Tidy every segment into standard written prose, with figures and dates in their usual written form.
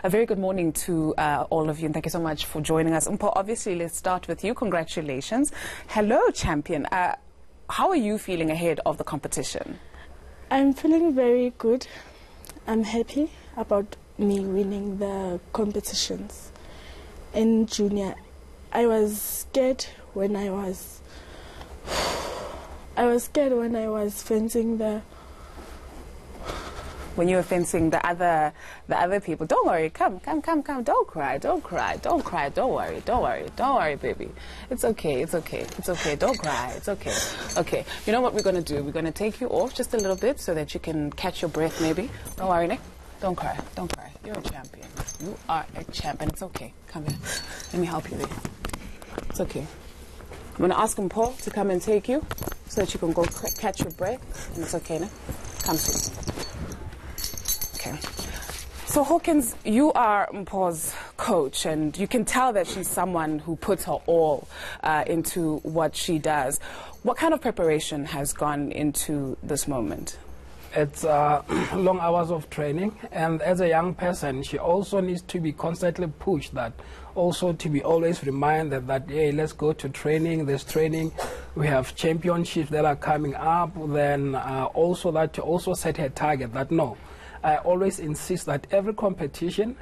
A very good morning to all of you, and thank you so much for joining us. Mpho, obviously, let's start with you. Congratulations. Hello, champion. How are you feeling ahead of the competition? I'm feeling very good. I'm happy about me winning the competitions. In junior, I was scared when I was fencing the. When you were fencing the other people, don't worry, come, don't cry, don't worry, baby. It's okay, don't cry, it's okay. Okay, you know what we're going to do? We're going to take you off just a little bit so that you can catch your breath maybe. Don't worry, Nick, don't cry. You're a champion. You are a champion, it's okay. Come here, let me help you there. It's okay. I'm going to ask Mpho to come and take you so that you can go catch your breath, and it's okay, Nick. Come soon. Okay. So Hawkins, you are Mpho's coach, and you can tell that she's someone who puts her all into what she does. What kind of preparation has gone into this moment? It's long hours of training, and as a young person, she also needs to be constantly pushed, that also to be always reminded that, hey, let's go to training, there's training, we have championships that are coming up, then also that to also set her target, that no, I always insist that every competition,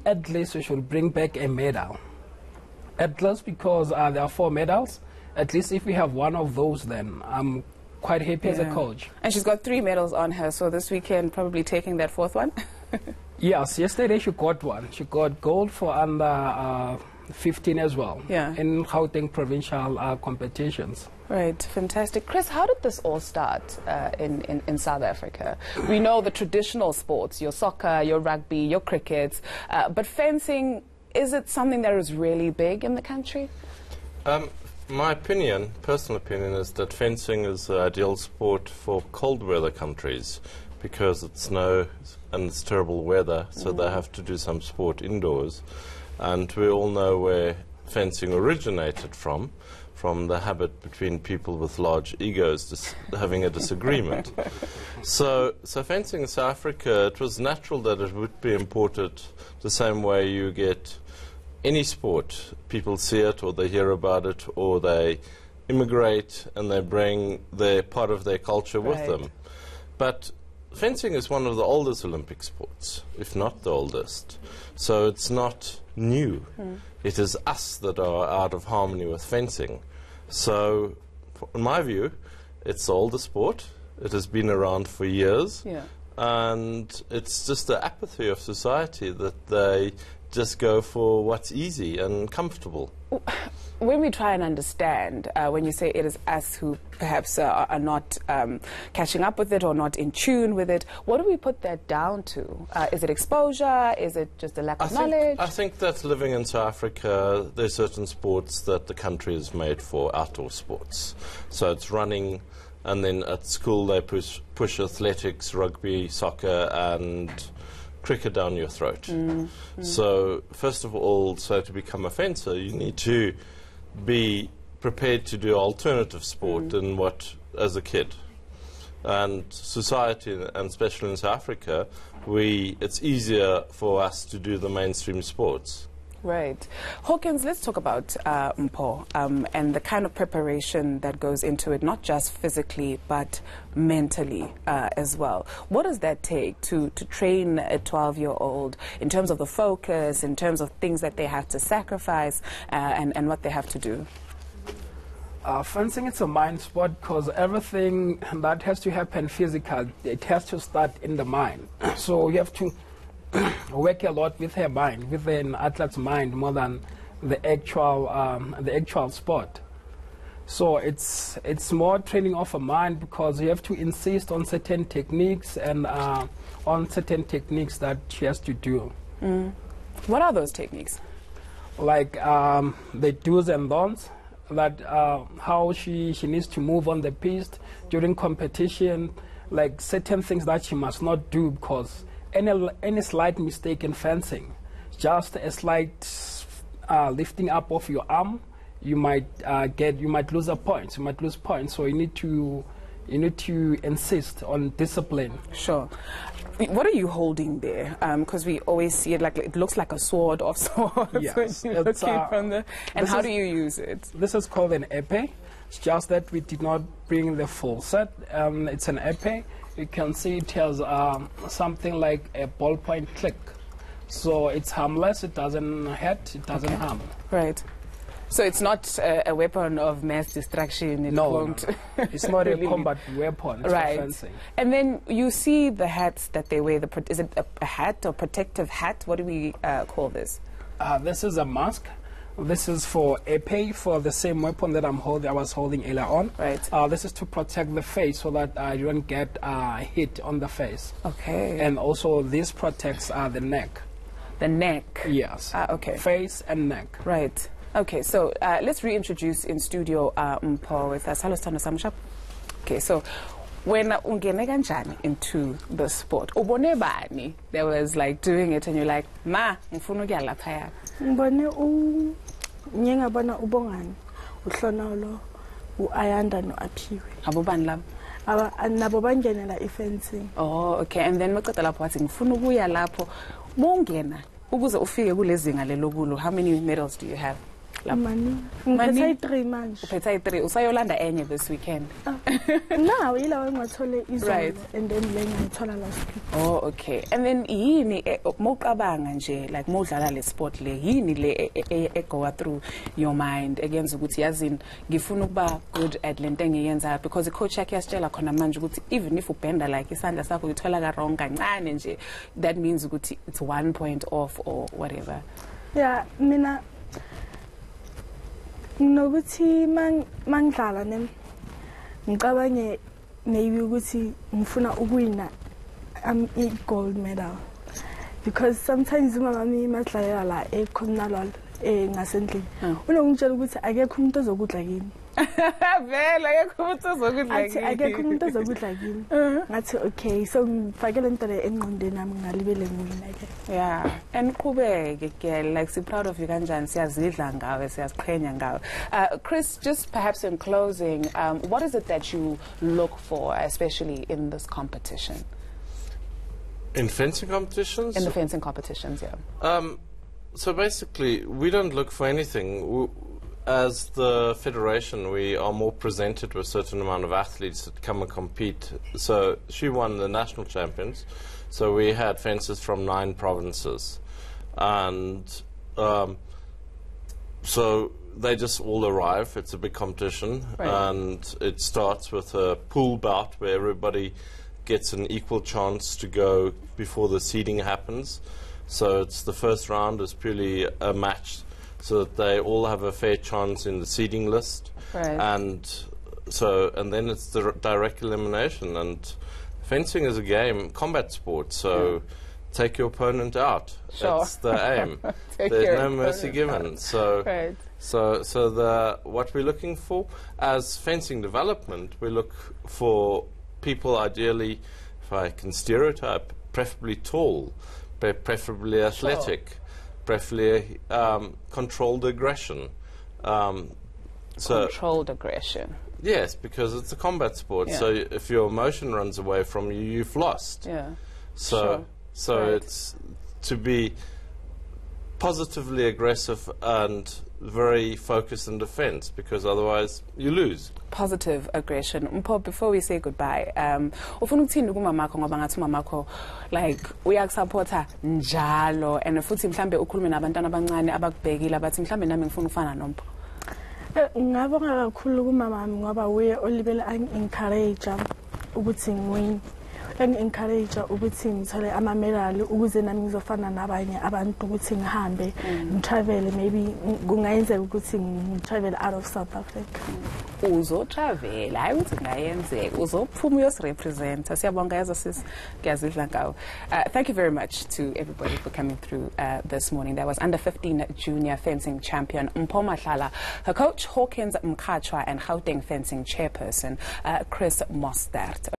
at least we should bring back a medal. At least because there are 4 medals, at least if we have one of those, then I'm quite happy as a coach. And she's got 3 medals on her, so this weekend probably taking that 4th one? Yes, yesterday she got one. She got gold for under 15 as well, in Gauteng provincial competitions. Right, fantastic. Chris, how did this all start in South Africa? We know the traditional sports, your soccer, your rugby, your cricket, but fencing, is it something that is really big in the country? My opinion, personal opinion, is that fencing is the ideal sport for cold weather countries because it's snow and it's terrible weather, so they have to do some sport indoors. And we all know where fencing originated from the habit between people with large egos having a disagreement. So fencing in South Africa, it was natural that it would be imported the same way you get any sport. People see it or they hear about it or they immigrate and they bring their part of their culture with them. But fencing is one of the oldest Olympic sports, if not the oldest. So it's not new. It is us that are out of harmony with fencing. So in my view, it's the oldest sport. It has been around for years. And it's just the apathy of society that they just go for what's easy and comfortable. When we try and understand, when you say it is us who perhaps are not catching up with it or not in tune with it, what do we put that down to? Is it exposure? Is it just a lack of knowledge? I think that living in South Africa, there are certain sports that the country is made for, outdoor sports. So it's running, and then at school they push athletics, rugby, soccer, and cricket down your throat. So first of all, so to become a fencer, you need to be prepared to do alternative sport and what as a kid. And society, and especially in South Africa, it's easier for us to do the mainstream sports. Right. Hawkins, let's talk about Mpho and the kind of preparation that goes into it, not just physically, but mentally as well. What does that take to train a 12-year-old in terms of the focus, in terms of things that they have to sacrifice and what they have to do? Fencing is a mind sport because everything that has to happen physical, it has to start in the mind. So you have to work a lot with her mind, with an athlete's mind, more than the actual sport. So it's more training of a mind because you have to insist on certain techniques and on certain techniques that she has to do. What are those techniques? Like the do's and don'ts, that how she needs to move on the piste during competition, like certain things that she must not do, because any slight mistake in fencing, just a slight lifting up of your arm, you might lose a point. You might lose points. So you need to You need to insist on discipline. Sure. What are you holding there? Because we always see it like it looks like a sword of sorts. Yes, when you're looking from the, and how do you use it? This is called an épée. It's just that we did not bring the full set. It's an épée. You can see it has something like a ballpoint click. So it's harmless, it doesn't hurt, it doesn't harm. Right. So it's not a weapon of mass destruction. It won't. No. It's not a combat weapon. It's right. for fencing. And then you see the hats that they wear. Is it a hat or protective hat? What do we call this? This is a mask. This is for épée, for the same weapon that I was holding earlier on. Right. This is to protect the face so that you don't get hit on the face. Okay. And also this protects the neck. The neck? Yes. Okay. Face and neck. Right. Okay, so let's reintroduce in studio Mpho with us. Hello, Stano Samshap. Okay, so when ungene kanjani into the sport, ubone bani there was like doing it and you're like, ma, ngifuna ukuya lapha. Ngibone ngiyabona ubongani uhlonolo uayanda no aphiwe. Abobani labo? Nabo bangenela ifencing. Oh, okay. And then maqeda lapho wathi ngifuna ukuya lapho. Bongena ukuze ufike kulezinga lelokulo. How many medals do you have? Mani. Ngiphethe 3 manje. Uphethe 3. Usayolanda enye this weekend. Now ilawa ngwathole izolo. Right. And then le ngithola last week. Oh, okay. And then yini mawucabanga nje like mawudlala le sport le yini le go through your mind against ukuthi yazini ngifuna ukuba good at le nto engiyenza, because the coach yakhe yasitshela khona manje ukuthi even if ubenda like isandla sakho uthola ka wrong kancane nje, that means ukuthi it's 1 point off or whatever. Yeah, mina nokuthi mangidlala ngicabange maybe ukuthi ngifuna ukuwina gold medal, because sometimes umama masidlalela la eCommonwealth ngasendlini unongitshela ukuthi akekho umuntu ozokudla kini. Vele akekho umuntu ozokudla kini. Akekho umuntu ozokudla kini. Ngathi okay, so ngifakele into le engqondweni nami ngalibele ngina ke. Yeah, and qhubeke girl, like so proud of you kanjani, siyazidla ngawe, siyaziqhenya ngawe. Chris, just perhaps in closing, what is it that you look for, especially in this competition? In fencing competitions? In the fencing competitions, yeah. So basically, we don't look for anything. As the federation, we are more presented with a certain amount of athletes that come and compete. So she won the national champions. So we had fencers from 9 provinces. And so they just all arrive. It's a big competition. Right. And it starts with a pool bout where everybody gets an equal chance to go before the seeding happens. So it's the first round is purely a match so that they all have a fair chance in the seeding list. Right. And then it's the direct elimination. And fencing is a game, combat sport, so take your opponent out. Sure. That's the aim. There's no mercy given. So, right. so what we're looking for as fencing development, we look for people ideally, if I can stereotype, preferably tall, preferably athletic, preferably controlled aggression. Controlled aggression. Yes, because it's a combat sport. Yeah. So if your emotion runs away from you, you've lost. Yeah. So Right. it's to be positively aggressive and very focused in defense, because otherwise you lose. Positive aggression. Mpho, before we say goodbye, ufuna ukuthini kumamakho ngoba ngathi umamakho like uyakusupporta njalo, and futhi mhlambe ukhulume nabantwana abancane abakubhekile abathi mhlambe nami ngifuna ufana noMpho. Ngabonga kakhulu kumama ngoba uye olibele encourage ukuthi ngiwin. Encourage ukuthi ngithole ama-medal ukuze nami ngizofana nabanye abantu ukuthi ngihambe ngitravel, maybe kungayenzeka ukuthi ngitravel out of South Africa. Uzotravel, hayi ukuthi kungayenzeka, uzophuma uyosirepresenta. Siyabonga yazo sis, ngiyazidla ngawe. Thank you very much to everybody for coming through this morning. That was under 15 junior fencing champion Mpho Mahlala, her coach Hawkins Mkhatshwa, and Gauteng fencing chairperson Chris Mostert.